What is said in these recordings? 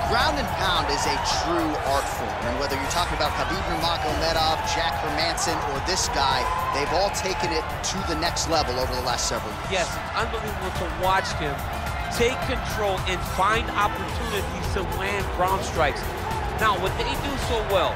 Ground and pound is a true art form, and whether you're talking about Khabib Nurmagomedov, Jack Hermanson, or this guy, they've all taken it to the next level over the last several years. Yes, it's unbelievable to watch him take control and find opportunities to land ground strikes. Now, what they do so well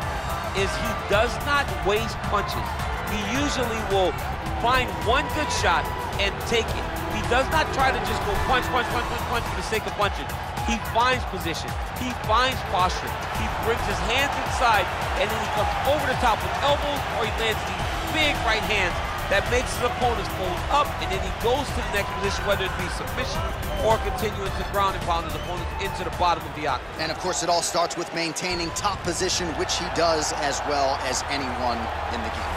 is he does not waste punches. He usually will find one good shot and take it. He does not try to just go punch, punch, punch, punch, punch for the sake of punching. He finds position, he finds posture, he brings his hands inside, and then he comes over the top with elbows, or he lands these big right hands that makes his opponents fold up, and then he goes to the next position, whether it be submission or continuing to ground and pound his opponents into the bottom of the octagon. And of course, it all starts with maintaining top position, which he does as well as anyone in the game.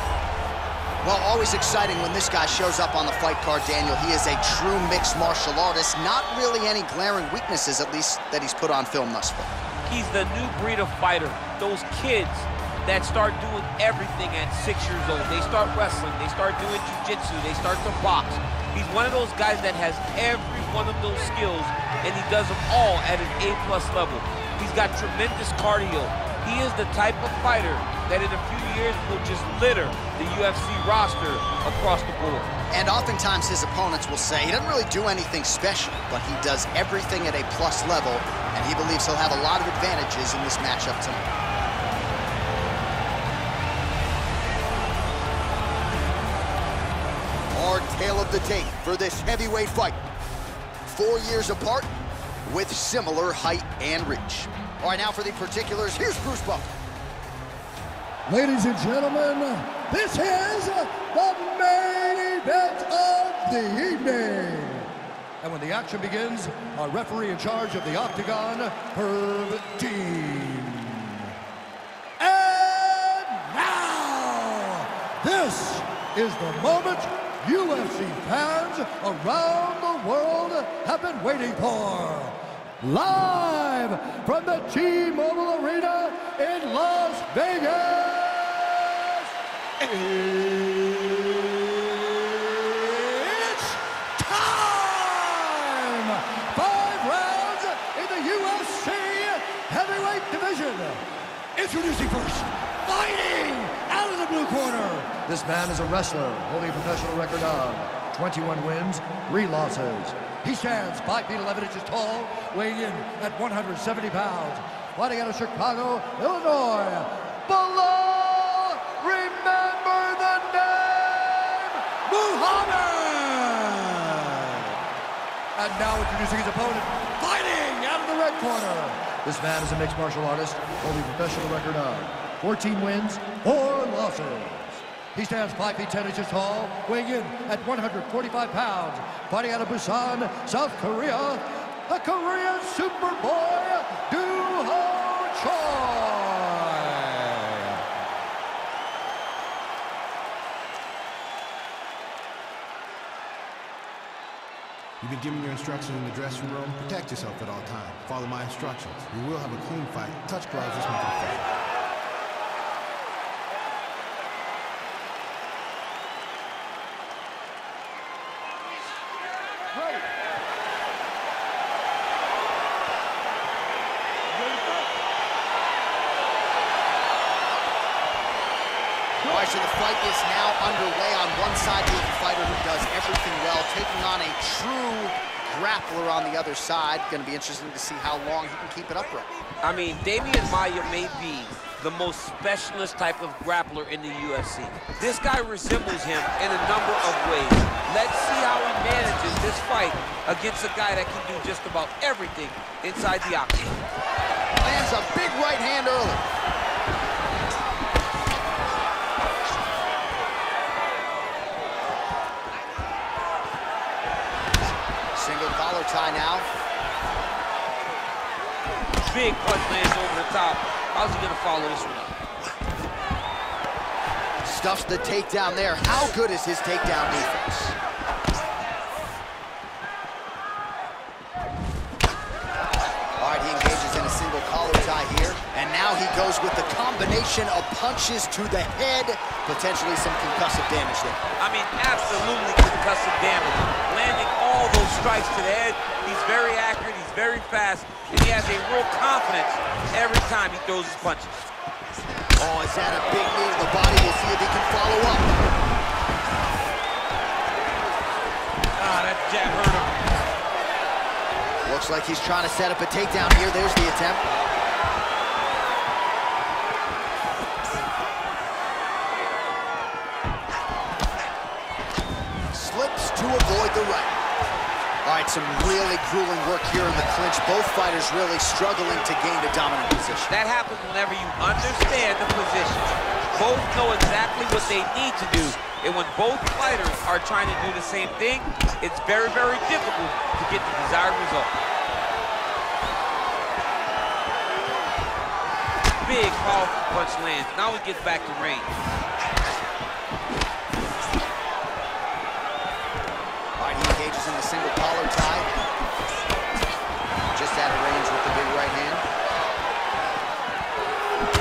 Well, always exciting when this guy shows up on the fight card, Daniel. He is a true mixed martial artist. Not really any glaring weaknesses, at least, that he's put on film thus far. He's the new breed of fighter. Those kids that start doing everything at 6 years old. They start wrestling, they start doing jiu-jitsu, they start to box. He's one of those guys that has every one of those skills, and he does them all at an A+ level. He's got tremendous cardio. He is the type of fighter that in a few years will just litter the UFC roster across the board. And oftentimes his opponents will say he doesn't really do anything special, but he does everything at a plus level, and he believes he'll have a lot of advantages in this matchup tonight. Our tale of the tape for this heavyweight fight. 4 years apart with similar height and reach. All right, now for the particulars, here's Bruce Buffer. Ladies and gentlemen, this is the main event of the evening. And when the action begins, our referee in charge of the Octagon, Herb Dean. And now, this is the moment UFC fans around the world have been waiting for. Live from the T-Mobile Arena in Las Vegas, it's time! 5 rounds in the UFC heavyweight division. Introducing first, fighting out of the blue corner. This man is a wrestler holding a professional record of 21 wins, 3 losses. He stands 5 feet 11 inches tall, weighing in at 170 pounds. Fighting out of Chicago, Illinois. Below, remember the name, Muhammad! And now introducing his opponent, fighting out of the red corner. This man is a mixed martial artist, holding a professional record of 14 wins, 4 losses. He stands 5 feet 10 inches tall, weighing in at 145 pounds. Fighting out of Busan, South Korea, the Korean Superboy, Do-Ho Choi. You've been given your instructions in the dressing room. Protect yourself at all times. Follow my instructions. We will have a clean fight. Touch gloves, let's make it a fight. All right, so the fight is now underway. On one side, you have a fighter who does everything well, taking on a true grappler on the other side. Going to be interesting to see how long he can keep it upright. I mean, Damian Maia may be the most specialist type of grappler in the UFC. This guy resembles him in a number of ways. Let's see how he manages this fight against a guy that can do just about everything inside the octagon. Lands a big right hand early. Single collar tie now. Big punch lands over the top. How's he gonna follow this one up? Stuffs the takedown there. How good is his takedown defense? All right, he engages in a single collar tie here. And now he goes with the combination of punches to the head, potentially some concussive damage there. I mean, absolutely concussive damage. Landing all those strikes to the head. He's very accurate, he's very fast, and he has a real confidence every time he throws his punches. Oh, is that a big knee to the body? We'll see if he can follow up. Ah, that jab hurt him. Looks like he's trying to set up a takedown here. There's the attempt. Slips to avoid the right. All right, some really grueling work here in the clinch. Both fighters really struggling to gain a dominant position. That happens whenever you understand the position. Both know exactly what they need to do. And when both fighters are trying to do the same thing, it's very, very difficult to get the desired result. Big, powerful punch lands. Now he gets back to range. All right, he engages in the single collar tie. Just out of range with the big right hand.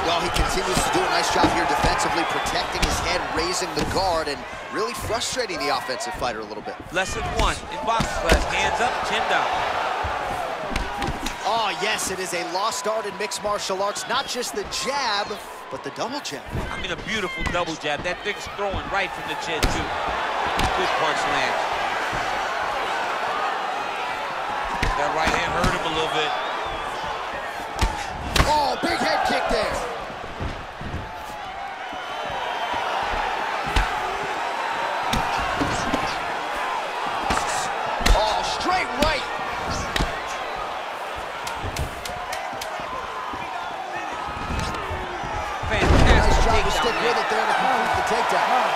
Well, he continues to do a nice job here defensively, protecting his head, raising the guard, and really frustrating the offensive fighter a little bit. Lesson 1 in boxing class, hands up, chin down. Oh, yes, it is a lost art in mixed martial arts. Not just the jab, but the double jab. I mean, a beautiful double jab. That thing's throwing right from the chin, too. Good punch lands. That right hand hurt him a little bit. Oh, big head kick there. Oh, straight right. Nice job to stick with it there to complete the takedown.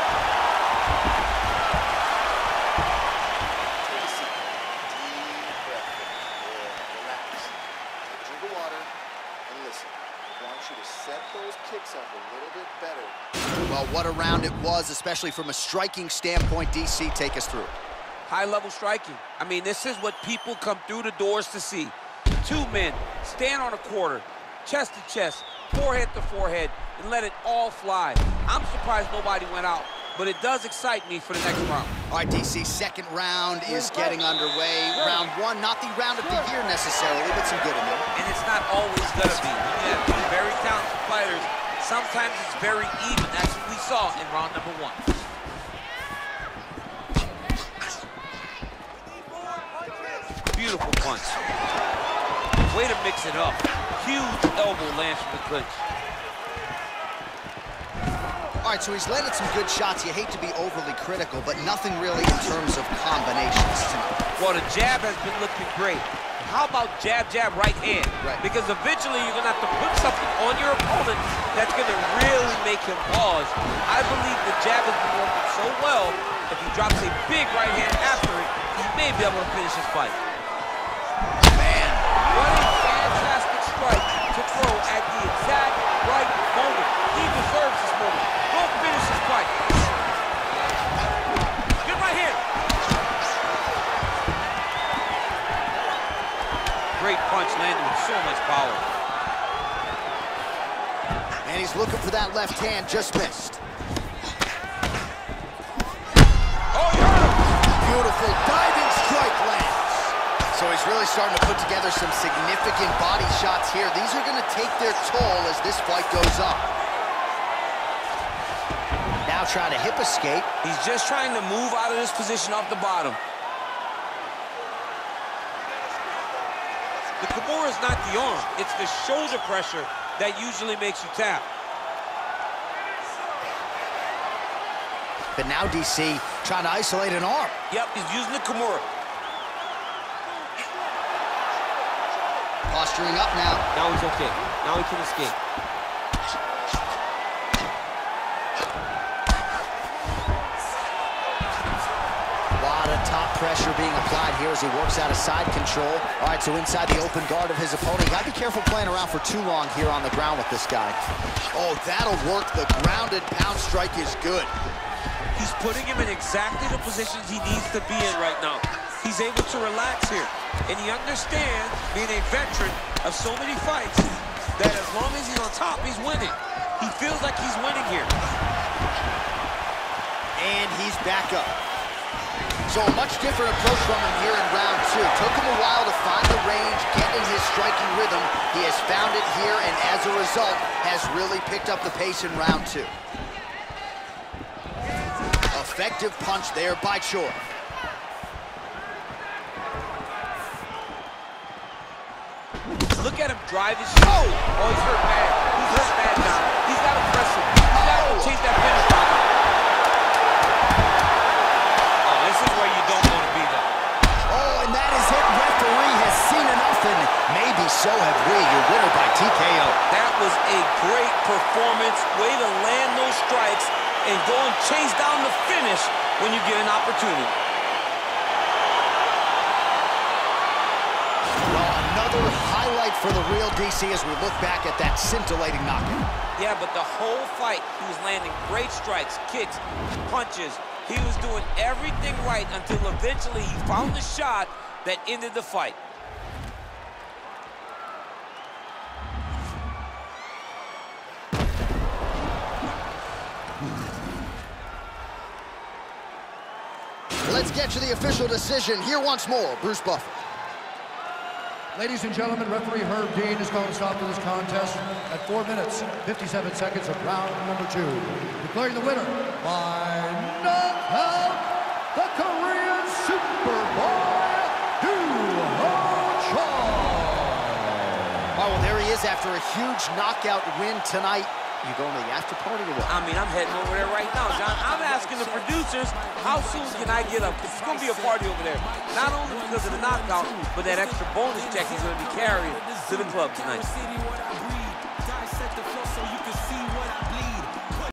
Kicks up a little bit better. Well, what a round it was, especially from a striking standpoint. DC, take us through. High-level striking. I mean, this is what people come through the doors to see. Two men stand on a quarter, chest to chest, forehead to forehead, and let it all fly. I'm surprised nobody went out, but it does excite me for the next round. All right, DC, second round is getting underway. Round 1, not the round of the year necessarily, but some good in there. And it's not always gonna be. When you have two very talented fighters, sometimes it's very even. That's what we saw in round number 1. Beautiful punch. Way to mix it up. Huge elbow lands from the clinch. All right, so he's landed some good shots. You hate to be overly critical, but nothing really in terms of combinations tonight. Well, the jab has been looking great. How about jab, jab, right hand? Right. Because eventually you're gonna have to put something on your opponent that's gonna really make him pause. I believe the jab has been working so well, if he drops a big right hand after it, he may be able to finish his fight. Man, What a fantastic strike to throw at the exact right moment. He deserves this moment. Go finish his fight. Good right hand. Great punch landed with so much power. and he's looking for that left hand, just missed. Oh, he hurt him. Beautiful diving strike lands. So he's really starting to put together some significant body shots here. These are going to take their toll as this fight goes on. Now trying to hip escape. He's just trying to move out of this position off the bottom. The Kimura is not the arm. It's the shoulder pressure that usually makes you tap. But now DC trying to isolate an arm. Yep, he's using the Kimura. Posturing up now. Now he's okay. Now he can escape. A lot of top pressure being applied here as he works out of side control. All right, so inside the open guard of his opponent. You got to be careful playing around for too long here on the ground with this guy. Oh, that'll work. The grounded pound strike is good. He's putting him in exactly the positions he needs to be in right now. He's able to relax here. And he understands, being a veteran of so many fights, that as long as he's on top, he's winning. He feels like he's winning here. And he's back up. So a much different approach from him here in round two. Took him a while to find the range, get in his striking rhythm. He has found it here, and as a result, has really picked up the pace in round two. Effective punch there by Choi. Look at him drive his shot. Oh, he's hurt bad. He's hurt bad now. He's got to press him. He's got to chase that finish line. Oh, this is where you don't want to be, though. Oh, and that is it. Referee has seen enough, and maybe so have we. Your winner by TKO. That was a great performance. Way to land those strikes and go and chase down the finish when you get an opportunity. Another highlight for the real DC as we look back at that scintillating knockout. Yeah, but the whole fight, he was landing great strikes, kicks, punches. He was doing everything right until eventually he found the shot that ended the fight. Let's get to the official decision. Here once more, Bruce Buffer. Ladies and gentlemen, referee Herb Dean has called a stop to this contest at 4 minutes, 57 seconds of round number 2. Declaring the winner by knockout, the Korean Superboy, Choi. Oh, well, there he is after a huge knockout win tonight. You going to the after party or what? I mean, I'm heading over there right now, John. I'm asking the producers, how soon can I get up? It's going to be a party over there. Not only because of the knockout, but that extra bonus check he's going to be carrying to the club tonight.